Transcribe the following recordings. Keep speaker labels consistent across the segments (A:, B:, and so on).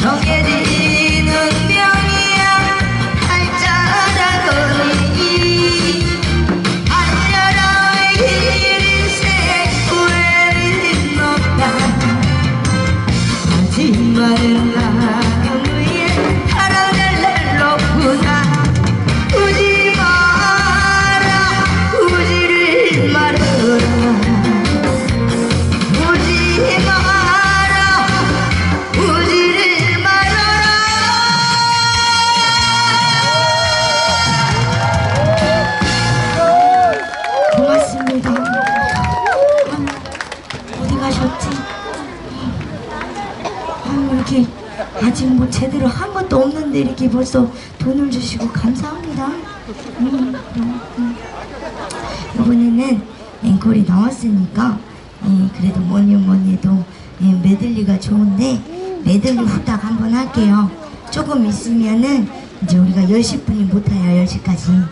A: 정해진 운명이야 할자라더니 달려라 인생 후회는 없다 거짓말은 나경 위에 사랑을 놓구나 우지 마라 우지를 말아라 우지 마라 우지를 말아라. 고맙습니다. 어디 가셨지? 이렇게 아직 뭐 제대로 한 것도 없는데 이렇게 벌써 돈을 주시고 감사합니다. 이번에는 앵콜이 나왔으니까 그래도 뭐니 해도 메들리가 좋은데 메들리 후딱 한번 할게요. 조금 있으면은 이제 우리가 10시뿐이 못해요. 10시까지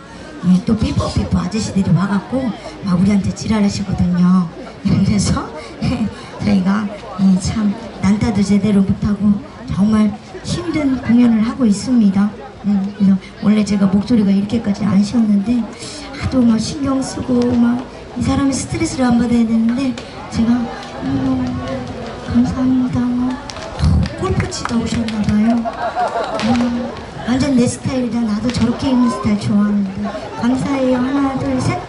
A: 또 삐뽀삐뽀 아저씨들이 와갖고 막 우리한테 지랄하시거든요. 그래서 저희가 참 난타도 제대로 못하고 정말 힘든 공연을 하고 있습니다. 그래서 원래 제가 목소리가 이렇게까지 안 쉬었는데 하도 막 신경 쓰고 막 이 사람이 스트레스를 안 받아야 되는데 제가 감사합니다. 골프 치다 오셨나봐요. 완전 내 스타일이다. 나도 저렇게 입는 스타일 좋아하는데 감사해요. 하나 둘 셋.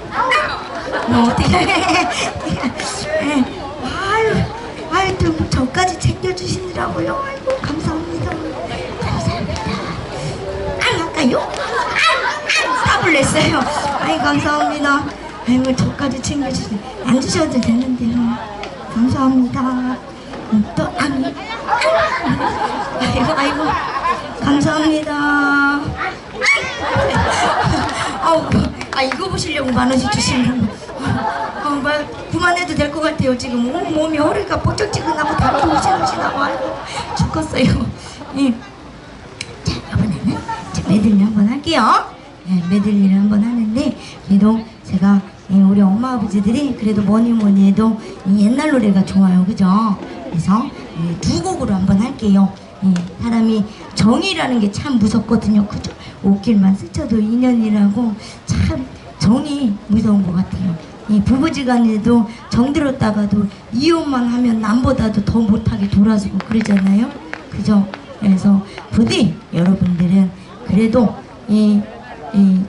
A: 어떻게 아유 또 저까지 챙겨주시더라고요. 아이고 감사합니다. 감사합니다. 할까요? 땀을 냈어요. 아이 감사합니다. 아이고 저까지 챙겨주시네. 안 주셔도 되는데요. 감사합니다. 또 아이고 감사합니다. 이거 보시려고 10,000원씩 주시는 거. 그만해도 될 것 같아요. 지금 몸이 허리가 뻑적지근하고 다리 오시나고 아이고 죽겠어요. 자 이번에는 메들리 한번 할게요. 메들리를 한번 하는데 그래도 제가 우리 엄마 아버지들이 그래도 뭐니 해도 옛날 노래가 좋아요. 그죠? 그래서 두 곡으로 한번 할게요. 사람이 정이라는 게 참 무섭거든요. 그죠? 옷길만 스쳐도 인연이라고 참 정이 무서운 것 같아요. 부부지간에도 정들었다가도 이혼만 하면 남보다도 더 못하게 돌아서고 그러잖아요. 그죠? 그래서 부디 여러분들은 그래도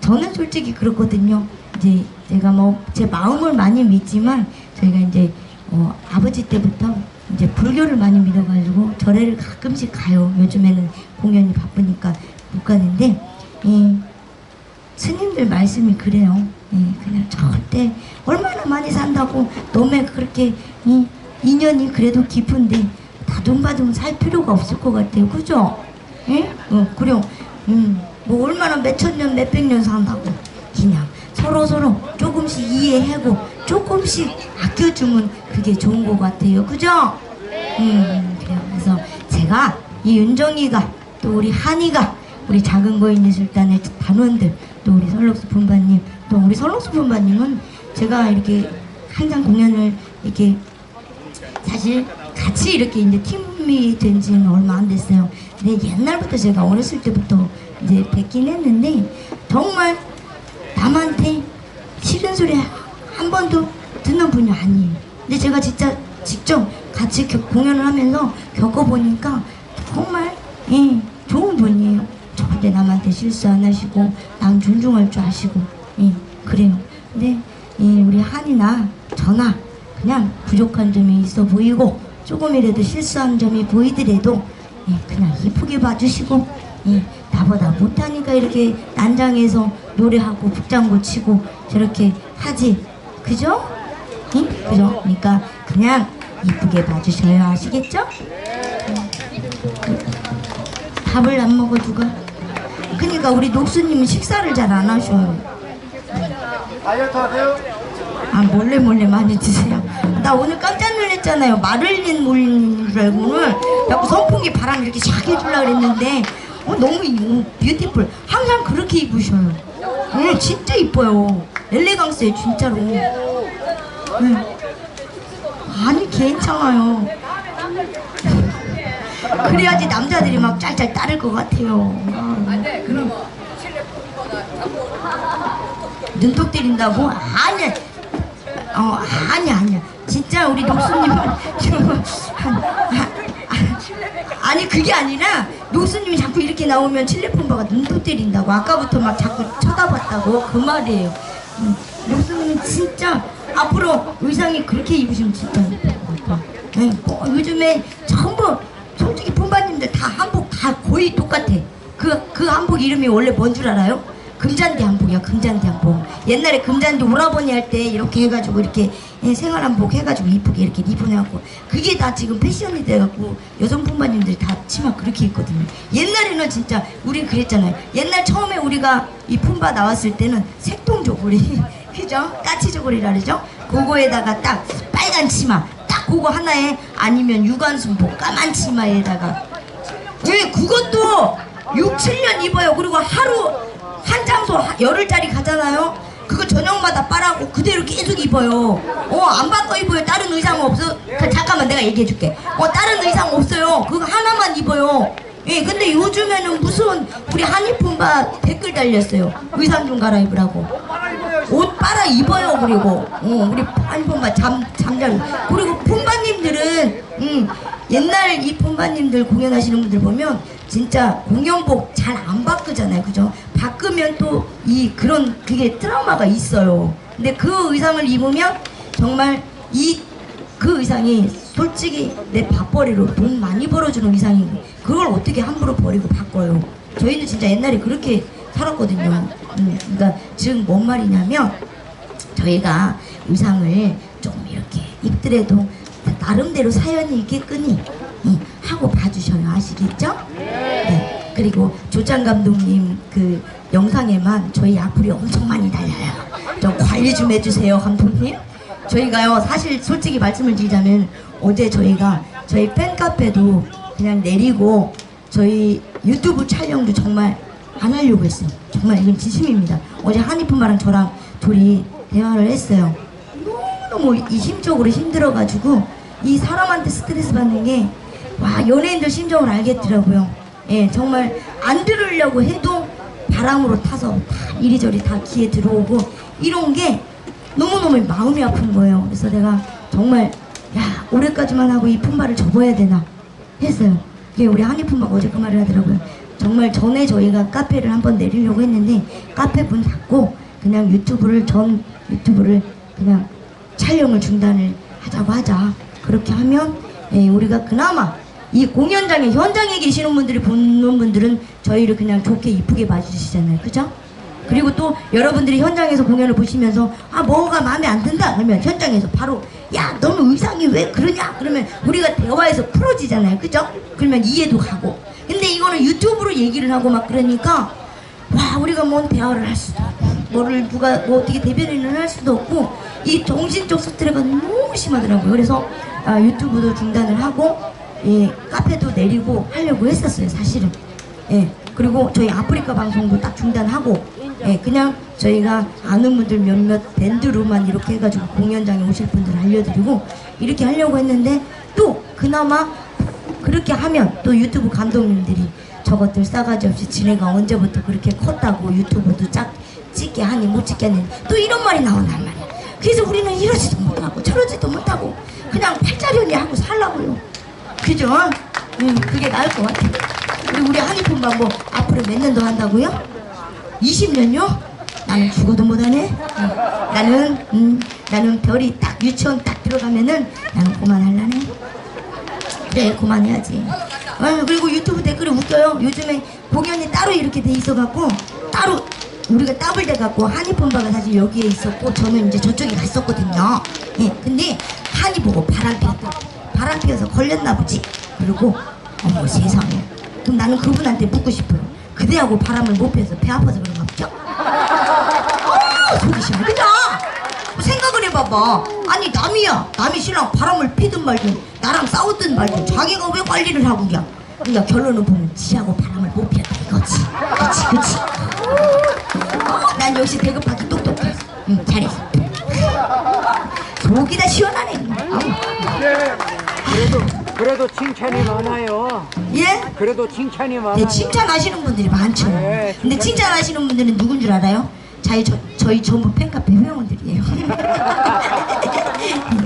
A: 저는 솔직히 그렇거든요. 이제 제가 뭐 제 마음을 많이 믿지만 저희가 이제 아버지 때부터 이제 불교를 많이 믿어가지고 절에를 가끔씩 가요. 요즘에는 공연이 바쁘니까 못 가는데 스님들 말씀이 그래요. 그냥 절대 얼마나 많이 산다고 너무 그렇게 인연이 그래도 깊은데 다둥바둥 살 필요가 없을 것 같아요. 그죠? 그래요. 뭐 얼마나 몇천 년 몇백 년 산다고 그냥 서로 조금씩 이해하고 조금씩 아껴주면 그게 좋은 것 같아요. 그죠? 그래요. 그래서 제가 이 윤정이가 또 우리 한이가 우리 작은 거인 예술단의 단원들 또 우리 설록수 분바님 또 우리 설록수 분바님은 제가 이렇게 항상 공연을 이렇게 사실 같이 이렇게 이제 팀이 된 지는 얼마 안 됐어요. 근데 옛날부터 제가 어렸을 때부터 이제 뵙긴 했는데 정말 남한테 싫은 소리 한 번도 듣는 분이 아니에요. 근데 제가 진짜 직접 같이 공연을 하면서 겪어보니까 정말 좋은 분이에요. 절대 남한테 실수 안 하시고 남 존중할 줄 아시고 그래요. 근데 우리 한이나 저나 그냥 부족한 점이 있어 보이고 조금이라도 실수한 점이 보이더라도 그냥 이쁘게 봐주시고 나보다 못하니까 이렇게 난장에서 노래하고 북장구 치고 저렇게 하지. 그죠? 그죠? 그러니까 그냥 이쁘게 봐주셔요. 아시겠죠? 밥을 안 먹어 누가? 그러니까 우리 녹수님은 식사를 잘 안 하셔요.
B: 다이어트 하세요?
A: 몰래 많이 드세요. 나 오늘 깜짝 놀랐잖아요. 마를린 몰린 줄 알고는 자꾸 선풍기 바람 이렇게 샥 해주려고 그랬는데 너무 뷰티풀. 항상 그렇게 입으셔요. 진짜 이뻐요. 엘레강스예요 진짜로. 아니 괜찮아요. 그래야지 남자들이 막 짤짤 따를 것 같아요.
C: 안돼 그러면 실내 풍거나 자꾸
A: 눈독 때린다고? 아니야. 아니야. 진짜 우리 녹수님은 아니 그게 아니라 녹수님이 자꾸 이렇게 나오면 칠레품바가 눈독 때린다고 아까부터 막 자꾸 쳐다봤다고 그 말이에요. 녹수님은 진짜 앞으로 의상이 그렇게 입으시면 진짜 뭐 요즘에 전부 솔직히 품바님들 다 한복 다 거의 똑같아. 그 한복 이름이 원래 뭔 줄 알아요? 금잔디 한복이야. 금잔디 한복. 옛날에 금잔디 오라버니 할 때 이렇게 해가지고 이렇게 생활 한복 해가지고 이쁘게 이렇게 리본해갖고 그게 다 지금 패션이 돼갖고 여성 품바님들이 다 치마 그렇게 입거든요. 옛날에는 진짜 우리 그랬잖아요. 옛날 처음에 우리가 이 품바 나왔을 때는 색동 조거리 그죠? 까치 조거리라 그러죠? 그거에다가 딱 빨간 치마 딱 그거 하나에 아니면 유관순복 까만 치마에다가 왜 그것도 6, 7년 입어요. 그리고 하루 한 장소 열흘짜리 가잖아요. 그거 저녁마다 빨아고 그대로 계속 입어요. 안 바꿔 입어요. 다른 의상 없어. 잠깐만 내가 얘기해줄게. 다른 의상 없어요. 그거 하나만 입어요. 예, 근데 요즘에는 무슨 우리 한입품바 댓글 달렸어요. 의상 좀 갈아입으라고. 옷 빨아 입어요. 그리고 우리 한입품바 잠잘 그리고 품바님들은 옛날 이 품바님들 공연하시는 분들 보면 진짜 공연복 잘 안 바꾸잖아요. 그죠? 바꾸면 또 그런 그게 트라우마가 있어요. 근데 그 의상을 입으면 정말 그 의상이 솔직히 내 밥벌이로 돈 많이 벌어주는 의상이고 그걸 어떻게 함부로 버리고 바꿔요. 저희는 진짜 옛날에 그렇게 살았거든요. 그러니까 지금 뭔 말이냐면 저희가 의상을 좀 이렇게 입더라도 나름대로 사연이 있겠거니 하고 봐주셔요. 아시겠죠? 네. 그리고 조장 감독님 그 영상에만 저희 악플이 엄청 많이 달려요. 좀 관리 좀 해주세요, 감독님. 저희가요, 사실 솔직히 말씀을 드리자면 어제 저희가 저희 팬카페도 그냥 내리고 저희 유튜브 촬영도 정말 안 하려고 했어요. 정말 이건 진심입니다. 어제 한이품바랑 저랑 둘이 대화를 했어요. 너무 심적으로 힘들어가지고 이 사람한테 스트레스 받는 게 와 연예인들 심정을 알겠더라고요. 예, 정말 안 들으려고 해도 바람으로 타서 다 이리저리 다 귀에 들어오고 이런 게 너무너무 마음이 아픈 거예요. 그래서 내가 정말 야 올해까지만 하고 이 품바를 접어야 되나 했어요. 그게 우리 한이품바가 어제 그 말을 하더라고요. 정말 전에 저희가 카페를 한번 내리려고 했는데 카페 문 닫고 그냥 유튜브를 그냥 촬영을 중단을 하자고 하자. 그렇게 하면 우리가 그나마 이 공연장에 현장에 계시는 분들이 보는 분들은 저희를 그냥 좋게 이쁘게 봐주시잖아요. 그죠? 그리고 또 여러분들이 현장에서 공연을 보시면서 뭐가 마음에 안 든다 그러면 현장에서 바로 야 너는 의상이 왜 그러냐 그러면 우리가 대화에서 풀어지잖아요. 그죠? 그러면 이해도 가고. 근데 이거는 유튜브로 얘기를 하고 막 그러니까 와 우리가 뭔 대화를 할 수도 없고 뭐를 누가 뭐 어떻게 대변인을 할 수도 없고 이 정신적 스트레스가 너무 심하더라고요. 그래서 유튜브도 중단을 하고 카페도 내리고 하려고 했었어요. 사실은. 그리고 저희 아프리카 방송도 딱 중단하고 그냥 저희가 아는 분들 몇몇 밴드로만 이렇게 해가지고 공연장에 오실 분들 알려드리고 이렇게 하려고 했는데 또 그나마 그렇게 하면 또 유튜브 감독님들이 저것들 싸가지 없이 지네가 언제부터 그렇게 컸다고 유튜브도 찍게 하니 못 찍게 하니 또 이런 말이 나온단 말이야. 그래서 우리는 이러지도 못하고 저러지도 못하고 그냥 팔자련이 하고 살라고요. 그죠? 그게 나을 것 같아. 그리고 우리 한이품바 뭐 앞으로 몇 년 더 한다고요? 20년요? 나는 죽어도 못하네. 나는 별이 딱 유치원 딱 들어가면은 나는 그만할라네. 그래 그만해야지. 그리고 유튜브 댓글이 웃겨요. 요즘에 공연이 따로 이렇게 돼 있어갖고 따로 우리가 더블 돼갖고 한이품바가 사실 여기에 있었고 저는 이제 저쪽에 갔었거든요. 근데 한이 보고 바람 피어서 걸렸나 보지. 그리고 어머 세상에. 그럼 나는 그분한테 묻고 싶어요. 그대하고 바람을 못 피워서 배 아파서 그런가 보죠? 속이 심해. 그죠? 생각을 해봐봐. 아니 남이 신랑 바람을 피든 말든 나랑 싸웠든 말든 자기가 왜 관리를 하고 그냥. 그러니까 결론은 보면 지하고 바람을 못 피웠다 이거지. 그치. 난 역시 대급하기 똑똑해. 잘했어. 속이 다 시원하네.
B: 그래도 그래도 칭찬이 많아요.
A: 예?
B: 그래도 칭찬이 많아요.
A: 네, 칭찬하시는 분들이 많죠.
B: 네,
A: 근데 칭찬하시는 분들은 누군 줄 알아요? 저희 전부 팬카페 회원들이에요.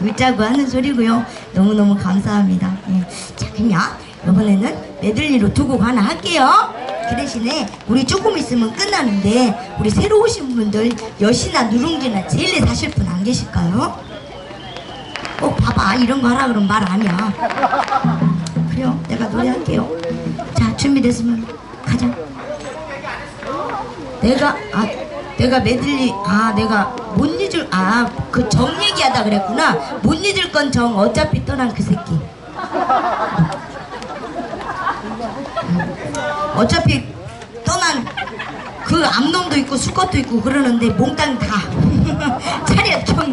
A: 웃자고 하는 소리고요. 너무너무 감사합니다. 예. 자, 그냥 이번에는 메들리로 두 곡 하나 할게요. 그 대신에 우리 조금 있으면 끝나는데 우리 새로 오신 분들 여시나 누룽지나 제일레 사실 분 안 계실까요? 봐봐, 이런 거 하라 그러면 말 아니야. 그래요, 내가 노래할게요. 자, 준비됐으면 가자. 내가 메들리, 내가 못 잊을, 그 정 얘기하다 그랬구나. 못 잊을 건 정, 어차피 떠난 그 새끼. 어차피 떠난 그 암놈도 있고 수컷도 있고 그러는데 몽땅 다. 차려, 정.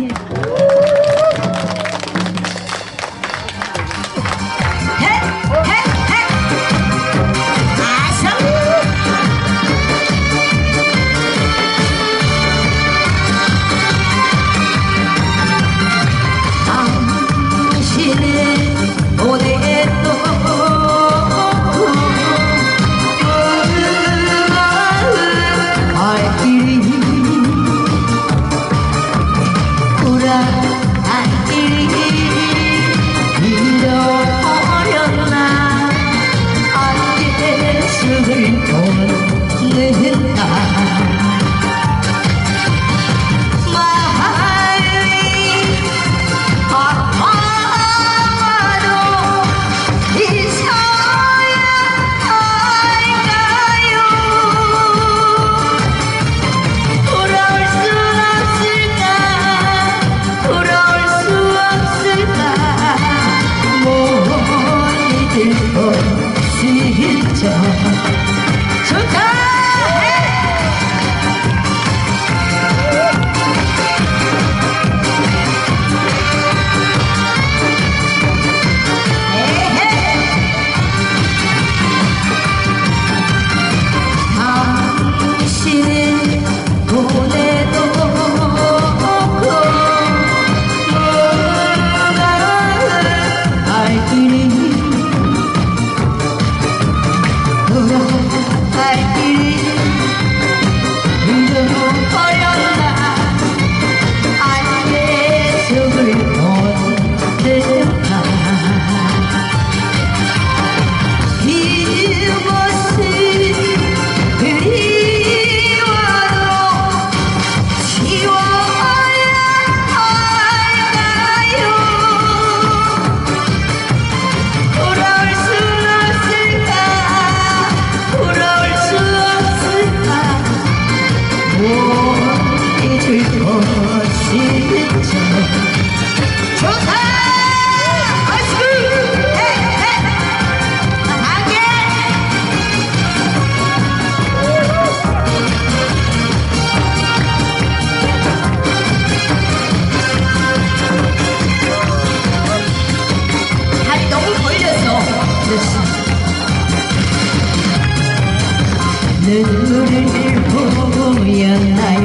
A: 눈물을 보였나요?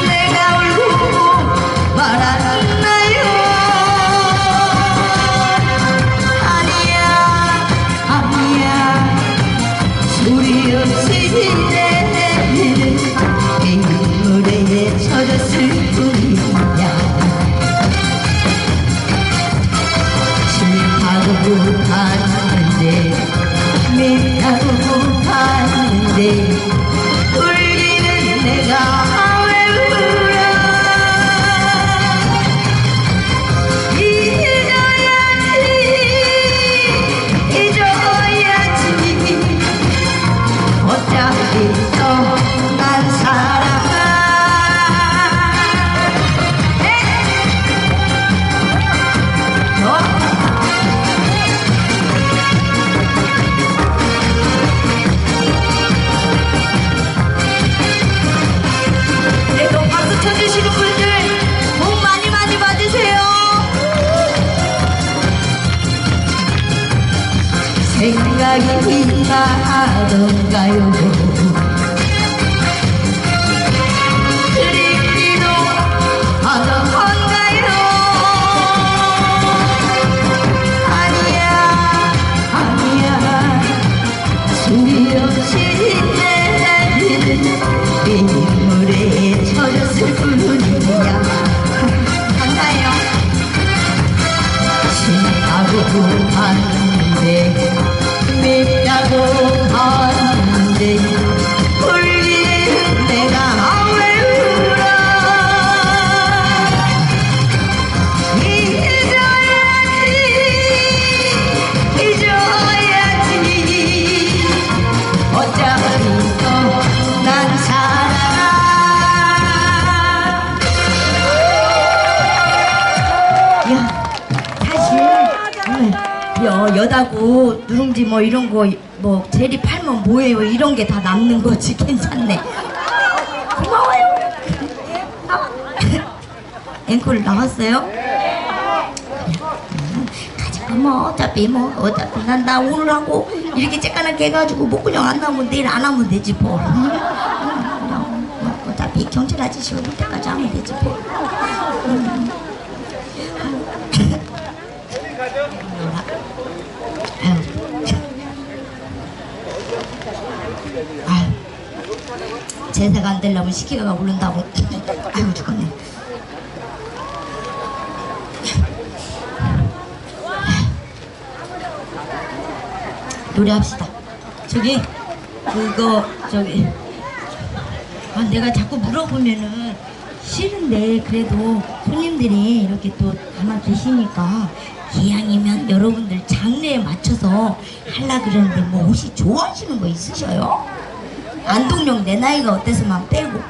A: 내가 울고 말았나요? 아니야 소리 없이 내 눈물에 젖었을 뿐이야. 싫다고 봤는데 밉다고 봤는데 울리는 내가 왜 울어? 잊어야지 어차피 떠난 사람. 쳐주시는 분들 복 많이 많이 받으세요. 생각이 나던가요? 그립기도 하던가요? 여다구 누룽지 뭐 이런 거 뭐 제리 팔면 뭐예요? 이런 게 다 남는 거지. 괜찮네. 고마워요. 앵콜 나왔어요? 가지고 뭐 어차피 난 나 오늘 하고 이렇게 쬐까맣게 해가지고 뭐 그냥 안 나오면 내일 안 하면 되지 뭐. 어차피 경찰 아저씨 올 때까지 하면 되지 뭐. 아유, 제사가 안 되려면 시키가 오른다고. 아유 죽었네. 노래합시다. 저기 내가 자꾸 물어보면은 싫은데 그래도 손님들이 이렇게 또 아마 계시니까 기왕이면 여러분들 장르에 맞춰서 하려 그러는데 뭐 혹시 좋아하시는 거 있으셔요? 안동용 내 나이가 어때서만 빼고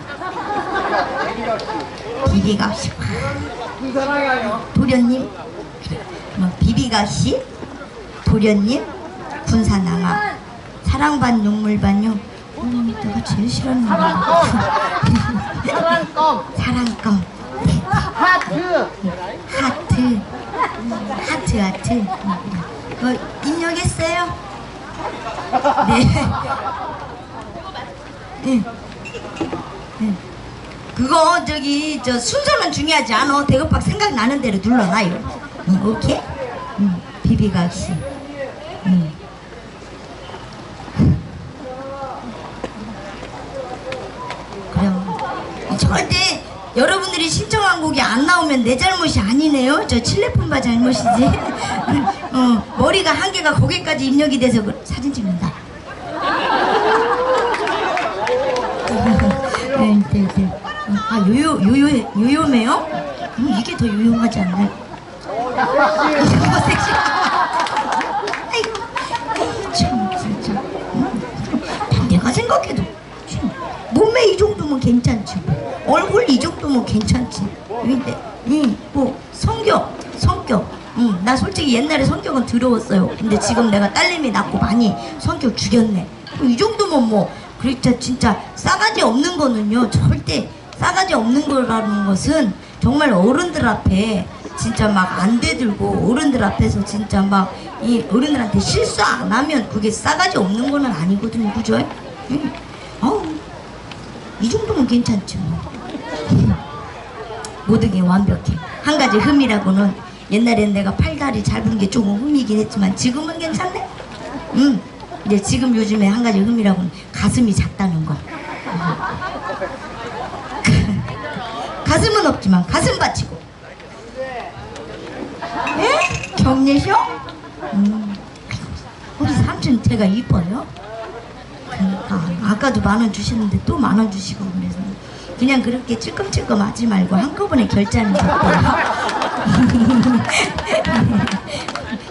A: 비비갑시 도련님 뭐 비비갑시 도련님 군사낭아 사랑반 용물반요. 내가 제일 싫어하는 거 사랑껌 네. 하트 입력했어요? 네. 그거 저 순서는 중요하지 않아. 대급박 생각나는 대로 눌러놔요. 오케이? 비비각시. 그럼 절대 여러분들이 신청한 곡이 안 나오면 내 잘못이 아니네요. 저 칠레품바 잘못이지. 머리가 한 개가 거기까지 입력이 돼서 사진 찍는다. 아 요요매요? 이게 더 유용하지 않나요? 아이고 참 진짜. 내가 생각해도 몸매 이 정도면 괜찮지. 얼굴 이 정도면 괜찮지. 근데 뭐 성격 나 솔직히 옛날에 성격은 더러웠어요. 근데 지금 내가 딸내미 낳고 많이 성격 죽였네. 이 정도면 뭐 그렇죠. 진짜 싸가지 없는 거는요, 절대 싸가지 없는 거라는 것은 정말 어른들 앞에 진짜 막 안 대들고 어른들 앞에서 진짜 막 이 어른들한테 실수 안 하면 그게 싸가지 없는 거는 아니거든요. 그죠? 이 정도면 괜찮죠. 모든 게 완벽해. 한 가지 흠이라고는 옛날엔 내가 팔다리 짧은 게 조금 흠이긴 했지만 지금은 괜찮네. 근데 지금 요즘에 한 가지 흠이라고는 가슴이 작다는 거. 가슴은 없지만 가슴 받치고. 에? 경례셔? 우리 삼촌 제가 이뻐요? 그러니까 아까도 10,000원 주셨는데 또 10,000원 주시고 그래서 그냥 그렇게 찔끔찔끔 하지 말고 한꺼번에 결제하는 게 어때요?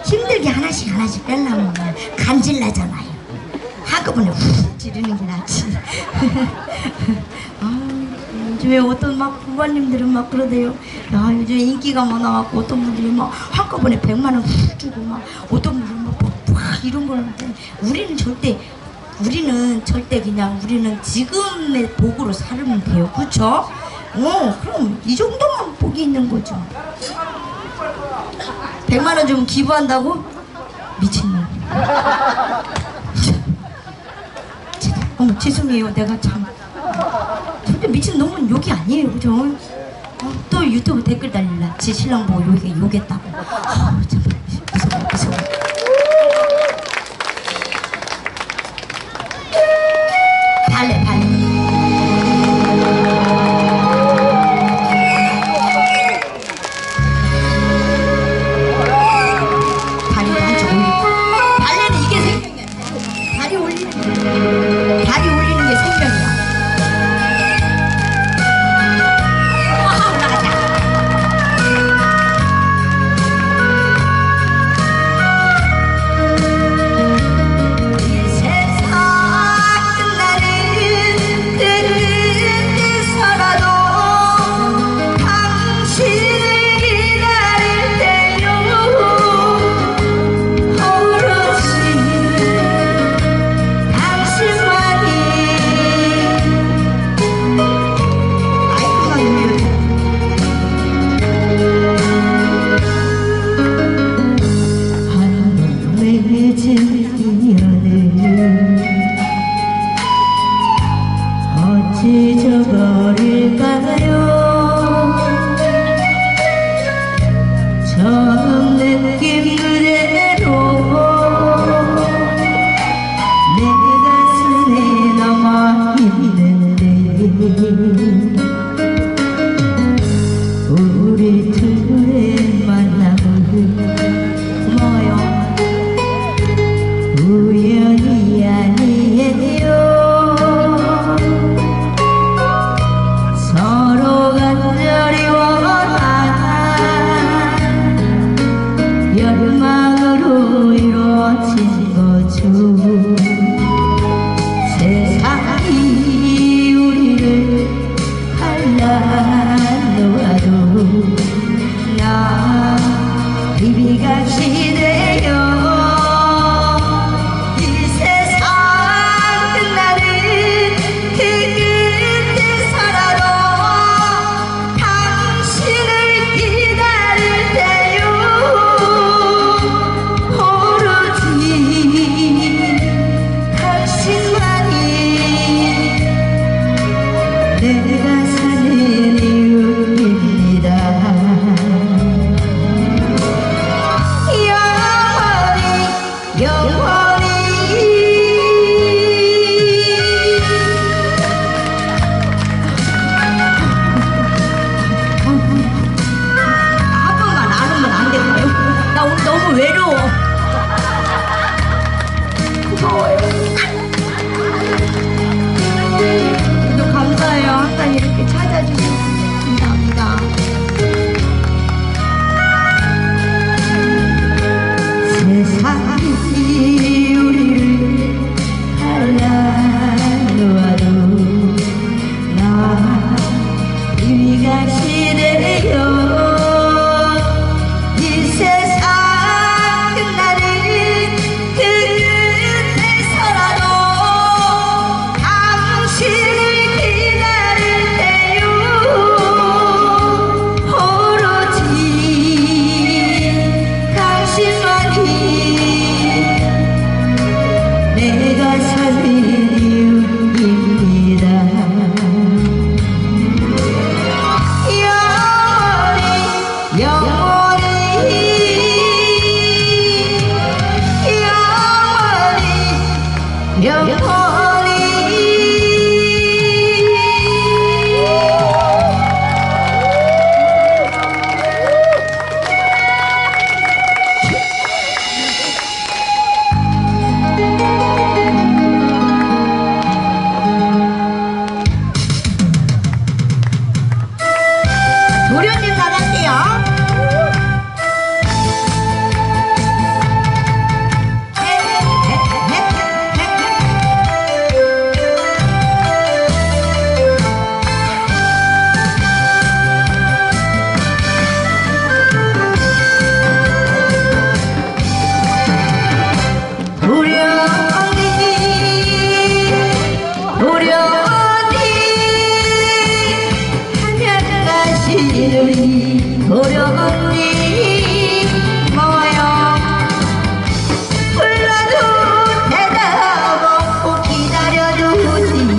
A: 힘들게 하나씩 빼려면 간질나잖아요. 한꺼번에 훅 지르는 게 낫지. 요즘에 어떤 막 부모님들은 막 그러대요. 야, 요즘에 인기가 많아갖고 어떤 분들이 막 한꺼번에 100만원 훅 주고 막 어떤 분들은 막 이런 걸 하는데 우리는 절대 그냥 우리는 지금의 복으로 살면 돼요. 그쵸? 그럼 이 정도만 복이 있는 거죠. 100만원 주면 기부한다고? 미친놈. 죄송해요. 내가 참 절대 미친놈은 욕이 아니에요. 그죠? 또 유튜브 댓글 달릴라. 지 신랑 보고 욕했다고. 참 무서워. 발레 다리도 한쪽 올리고. 발레는 이게 생명이야. 다리 올리는 게 생명이야. 올라갔다. 늦은 인연을 어찌 저버릴까요? 처음 느낀 그대로 내 가슴에 남아있는데 우리 둘의 만남은 고마워요. 우연이 아니에요. 서로 간절히 원한 열망으로 이루어진 거죠. 세상이 우리를 갈라놓아도 나 비비같이 돼요. 이 세상 끝나는 그 끝에 살아도 당신을 기다릴 때요. 오로지 당신만이 내가 사는 이유입니다. 영원히 영원히 한 번만 안 하면 안 될까요? 나 오늘 너무 외로워. 고마워요. 또 감사해요. 항상 이렇게 찾아주셔서 감사합니다. 세상이 우리를 갈라놓아도 나 비비같이 돼요. 이 세상 끝나는 그 끝에 살아도 당신을 기다릴 때요. 오로지 당신만이 내가 사는 이유입니다. 영원히 영원히 영원히 영원히 도련님 나갈게요. 도련님 고마워요. 불러도 대답 없고 기다려주시면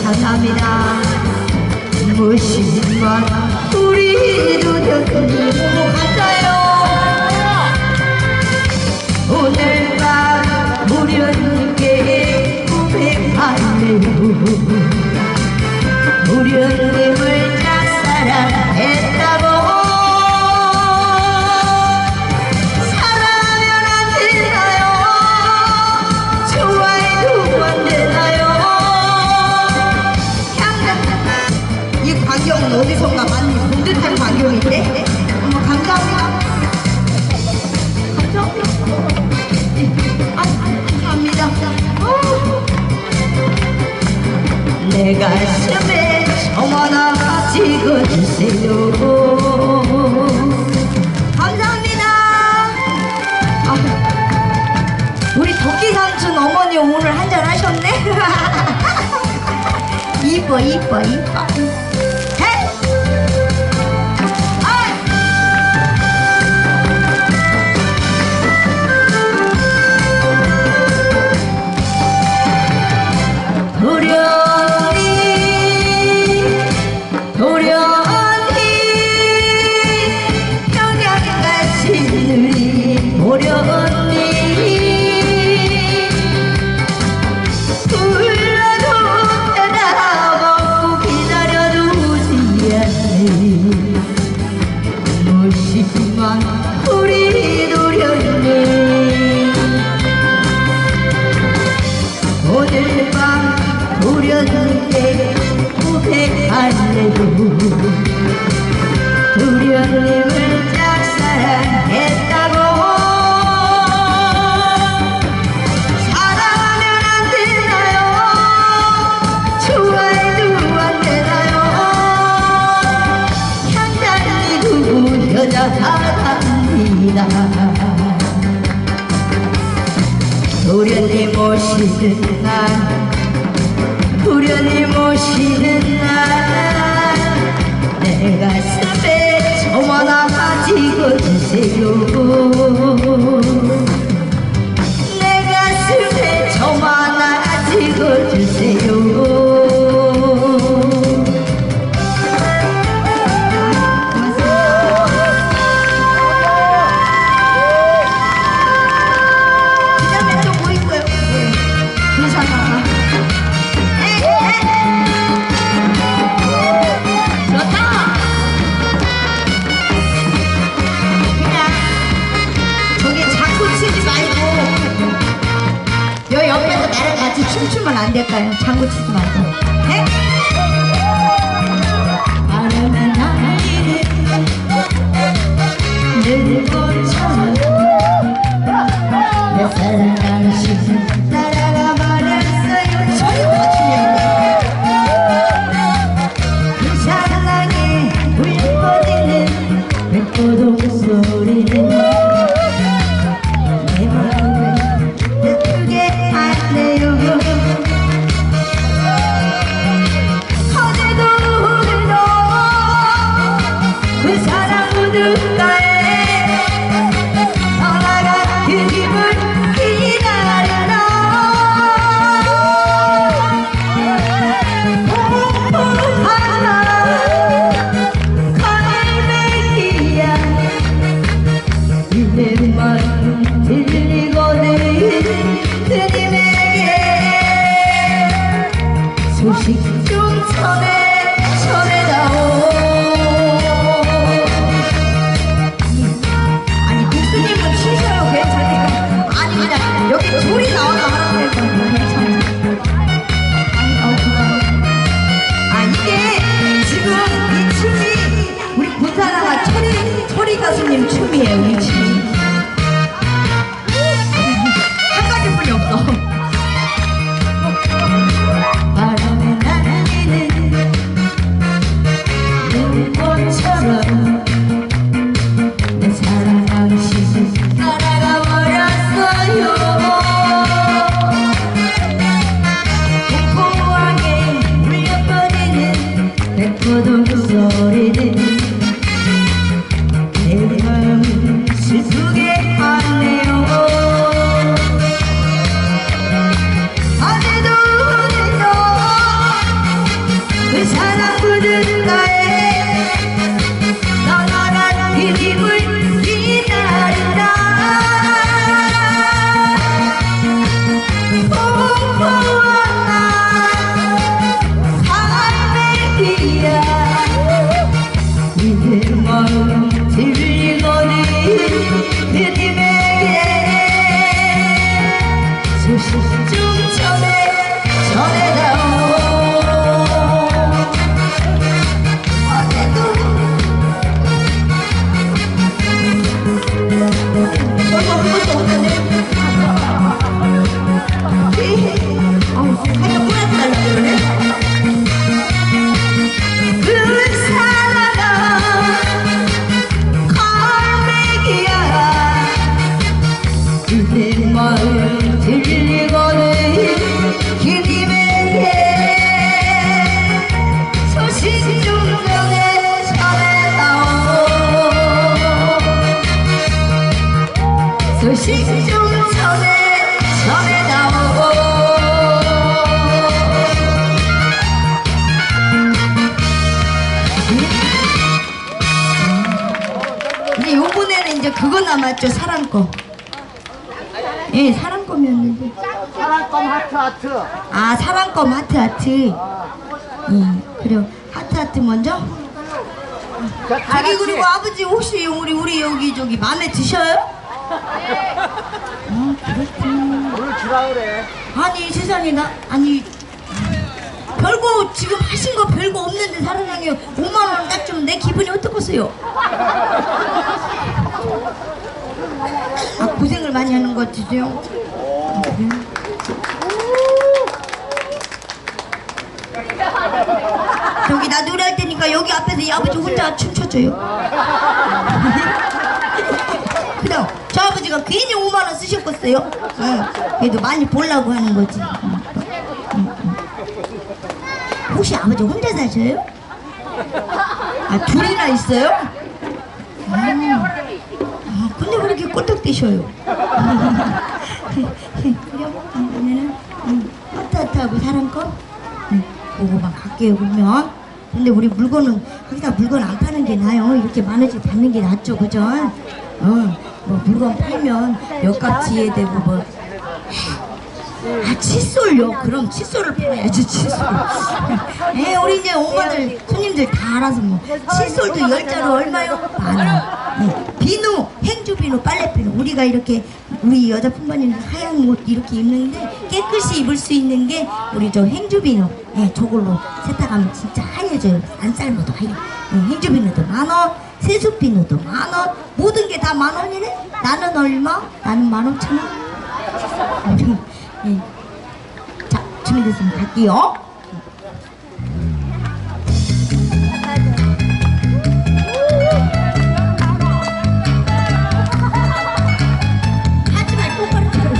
A: 감사합니다. 무심한 우리 도련님 너무 감사해요. 오늘 밤 무련님께 고백하네요. 무련님을 짝사랑했다고 사랑하면 안 되나요? 좋아해도 안 되나요? 이 광경은 어디선가 많이 본 듯한 광경인데? 감사합니다. 감사합니다. 내 가슴에 정 하나 찍어주세요. 감사합니다. 우리 토끼 삼촌 어머니 오늘 한잔 하셨네. 이뻐 이뻐 이뻐. 우리 언님을 짝사랑했다고 사랑하면 안 되나요? 좋아해도 안 되나요? 향단이 두고 여자 사랑합니다. 도련님 모시는 날 도련님 모시는 날 내 가슴에 점 하나 찍어주세요. 내 가슴에 점 하나 찍어주세요. 춤추면 안 될까요? 장구 치지 말고. 네? 바람에 날리는 눈꽃처럼 내 사랑 당신은 날아가 버렸어요. 저희가 맞추면 그 사랑에 울려 퍼지는 백고동 소리는 내 마음을 나쁘게 하네요. 소식 좀 전해다오. 아니 국수님은 치셔요. 괜찮으니까. 아니 그냥 여기 둘이 나와서 하라고 했거든요. 괜찮아요. 이게 지금 이 춤이 우리 군사나가 철이 가수님 춤이에요. 이 춤이 한 가지뿐이 없어. 바람에 날리는 눈꽃처럼 내 사랑 당신은 날아가 버렸어요. 공포하게 울려 퍼지는 백고동 소리는 내 마음을 슬프게 하네요. 그 사랑 부든가에 떠나간 그 힘을 기다린다. 공포한 날 갈매기야 이내 마음 들리거든 그님에게 소식 좀 전해다오. 그 사랑아 갈매기야 그대 마음 들리거든 그님에게 소식 좀 전해다오. 소식 좀 전해다오. 근데 요번에는 이제 그거 남았죠. 사랑껌. 예, 사랑껌이었는데.
B: 사랑껌 하트.
A: 아, 사랑껌 하트. 예, 그래요. 하트 먼저. 저기 그리고 아버지 혹시 우리 여기 저기 마음에 드셔요? 그렇군.
B: 오늘 주라 그래.
A: 아니 세상에 아니 별거 지금 하신 거 별거 없는데 사랑해요 5만 원 딱 주면 내 기분이 어떻겠어요? 아 고생을 많이 하는 것 같으세요? 저기 나 노래할 테니까 여기 앞에서 이 아버지 혼자 춤춰줘요. 그럼 저 아버지가 괜히 5만 원 쓰셨겠어요? 그래도 많이 보려고 하는 거지. 혹시 아버지 혼자 사셔요? 아 둘이나 있어요? 근데 왜 이렇게 꼴떡대셔요? 그러면은 하트하트하고 사람 거? 보고만 갈게요 그러면. 근데 우리 물건은 거기다 물건 안 파는 게 나아요. 이렇게 만 원씩 받는 게 낫죠 그죠? 뭐 물건 팔면 몇값 지혜 되고 뭐. 아 칫솔요? 그럼 칫솔을 팔아야지 칫솔. 예, 우리 이제 엄마들 손님들 다 알아서 뭐 칫솔도 10자루 얼마요? 만 원. 예, 비누, 행주 비누, 빨래 비누. 우리가 이렇게 우리 여자 품바님들 하얀 옷 이렇게 입는데 깨끗이 입을 수 있는 게 우리 저 행주 비누. 예, 저걸로 세탁하면 진짜 하얘져요. 안 삶아도 하얘. 예, 행주 비누도 만 원, 세수 비누도 만 원. 모든 게 다 만 원이네. 나는 얼마? 나는 15,000원. 예. 자, 준비됐으면 갈게요. 하지 말고 똑바로 차려.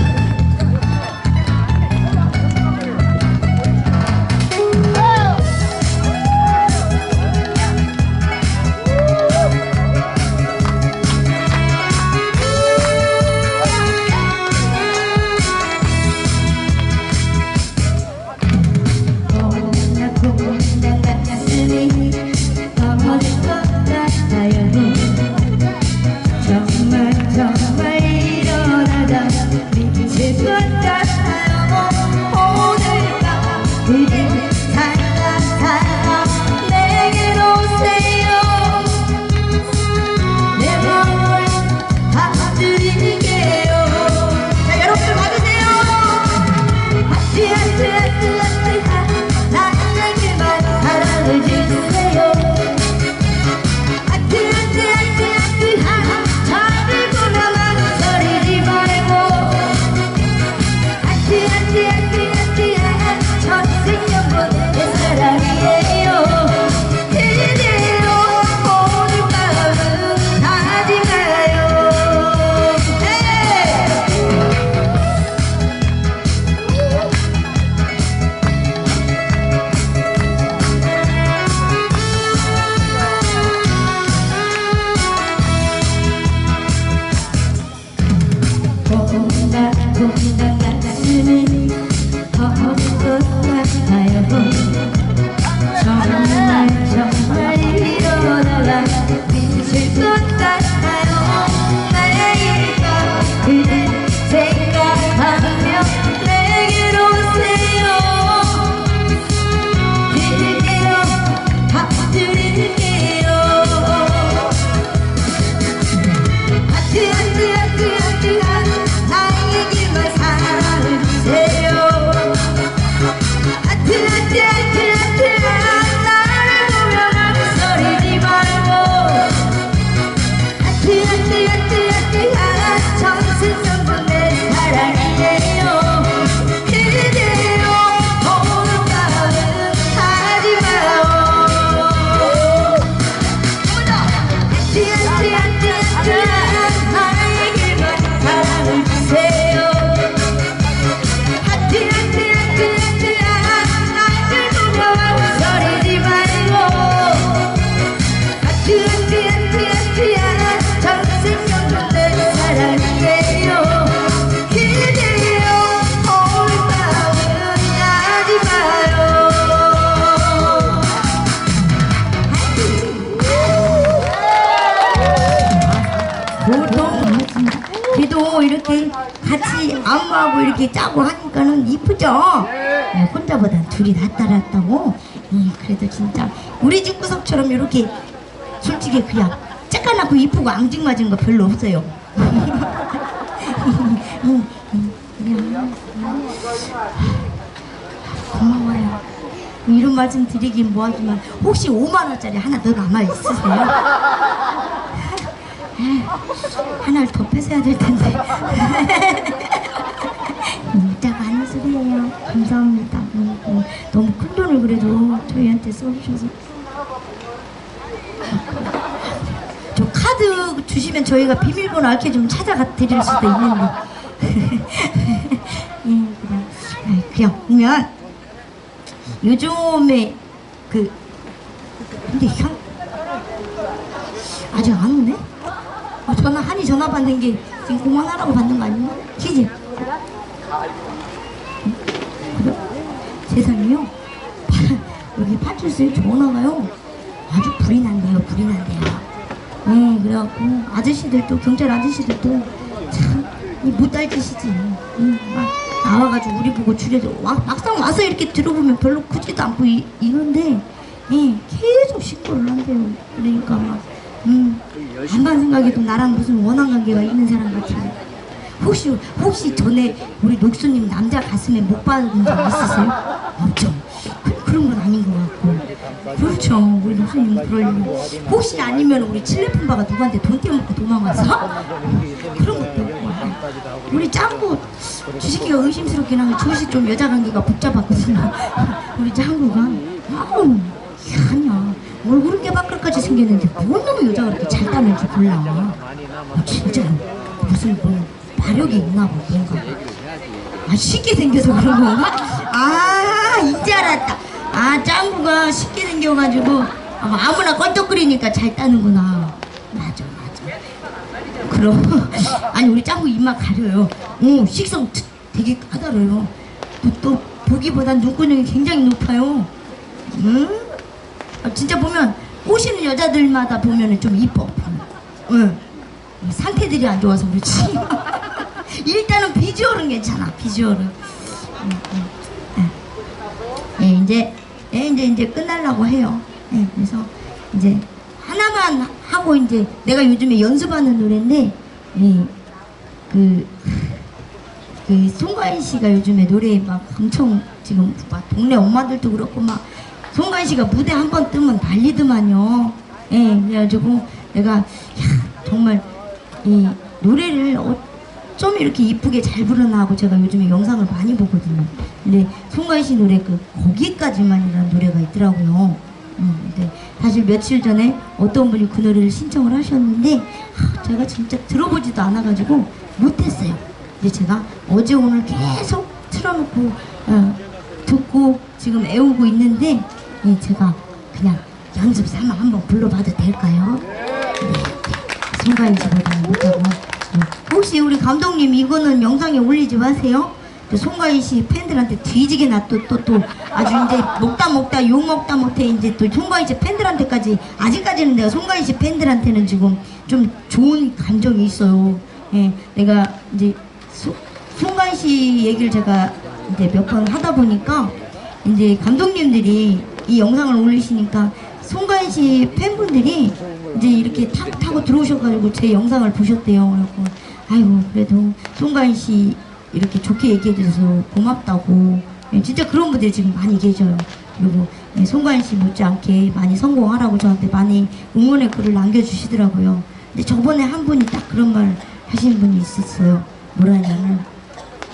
A: 이렇게 같이 안무하고 이렇게 짜고 하니까는 이쁘죠? 네, 혼자보단 둘이 낫다고. 그래도 진짜 우리 집 구석처럼 이렇게 솔직히 그냥 쬐까맣고 이쁘고 앙증맞은 거 별로 없어요. 고마워요. 이런 말씀 드리긴 뭐하지만 혹시 5만 원짜리 하나 더 남아 있으세요? 하나를 더 뺏어야 될 텐데. 이따가 하는 소리예요. 감사합니다. 너무 큰 돈을 그래도 저희한테 써주셔서. 저 카드 주시면 저희가 비밀번호 이렇게 좀 찾아가 드릴 수도 있는데. 그냥 요즘에 근데 아직 안 오네? 전화 받는 게 지금 그만하라고 받는 거 아니야? 키지? 그래? 세상에요? 여기 파출소에 전화가요 아주 불이 난대요. 그래갖고 아저씨들도 경찰 아저씨들도 참 못할 짓이지. 막 나와가지고 우리 보고 줄여서 막상 와서 이렇게 들어보면 별로 크지도 않고 이런데 계속 신고를 한대요. 그러니까 막 한반 생각해도 나랑 무슨 원한 관계가 있는 사람 같아요. 혹시 전에 우리 녹수님 남자 가슴에 못 받은 적 있으세요? 없죠. 그런 건 아닌 것 같고. 그렇죠. 우리 녹수님 그럴 일. 혹시 아니면 우리 칠레품바가 누구한테 돈 떼먹고 도망가서? 그런 것도 없고. 우리 짱구 주식기가 의심스럽긴 한데 주식 좀 여자 관계가 복잡하거든요. 우리 짱구가 아니야. 얼굴은 깨박글까지 생겼는데 뭘 너무 여자가 그렇게 잘 따는지 몰라. 진짜 무슨 마력이 있나 봐. 뭔가 쉽게 생겨서 그런 건가? 이제 알았다. 짱구가 쉽게 생겨가지고 아무나 껄떡거리니까 잘 따는구나. 맞아. 그럼 아니 우리 짱구 입맛 가려요. 식성 되게 까다로워요. 또 보기보단 눈구녕이 굉장히 높아요. 진짜 보면 꼬시는 여자들마다 보면은 좀 이뻐. 상태들이 안 좋아서 그렇지. 일단은 비주얼은 괜찮아. 비주얼은. 이제 끝나려고 해요. 그래서 이제 하나만 하고 이제 내가 요즘에 연습하는 노래인데 그 송가인 씨가 요즘에 노래 막 엄청 지금 막 동네 엄마들도 그렇고 막 송가인 씨가 무대 한 번 뜨면 난리더만요. 그래가지고 내가 정말 이 노래를 어쩜 이렇게 이쁘게 잘 부르나 하고 제가 요즘에 영상을 많이 보거든요. 근데 송가인 씨 노래 거기까지만이라는 노래가 있더라고요. 근데 사실 며칠 전에 어떤 분이 그 노래를 신청을 하셨는데 제가 진짜 들어보지도 않아가지고 못했어요. 이제 제가 어제 오늘 계속 틀어놓고 듣고 지금 애우고 있는데 제가 그냥 연습 삼아 한번 불러봐도 될까요? 송가인 씨보다는 못하고. 혹시 우리 감독님 이거는 영상에 올리지 마세요. 송가인 씨 팬들한테 뒤지게 또 아주 이제 먹다 욕 먹다 못해 이제 또 송가인 씨 팬들한테까지 아직까지는 내가 송가인 씨 팬들한테는 지금 좀 좋은 감정이 있어요. 내가 이제 송가인 씨 얘기를 제가 이제 몇 번 하다 보니까 이제 감독님들이 이 영상을 올리시니까 송가인 씨 팬분들이 이제 이렇게 타고 들어오셔가지고 제 영상을 보셨대요. 그래갖고 아이고 그래도 송가인 씨 이렇게 좋게 얘기해 주셔서 고맙다고. 진짜 그런 분들이 지금 많이 계셔요. 그리고 송가인 씨 못지않게 많이 성공하라고 저한테 많이 응원의 글을 남겨주시더라고요. 근데 저번에 한 분이 딱 그런 말 하시는 분이 있었어요. 뭐라냐면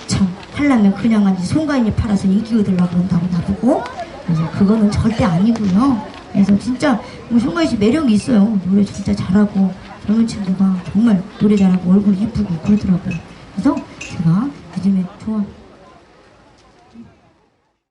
A: 참 하려면 그냥 하지 송가인이 팔아서 인기 얻으려고 그런다고 나보고. 그래서 그거는 절대 아니고요. 그래서 진짜 송가인 씨 매력이 있어요. 노래 진짜 잘하고 젊은 친구가 정말 노래 잘하고 얼굴 이쁘고 그러더라고요. 그래서 제가 요즘에 좋아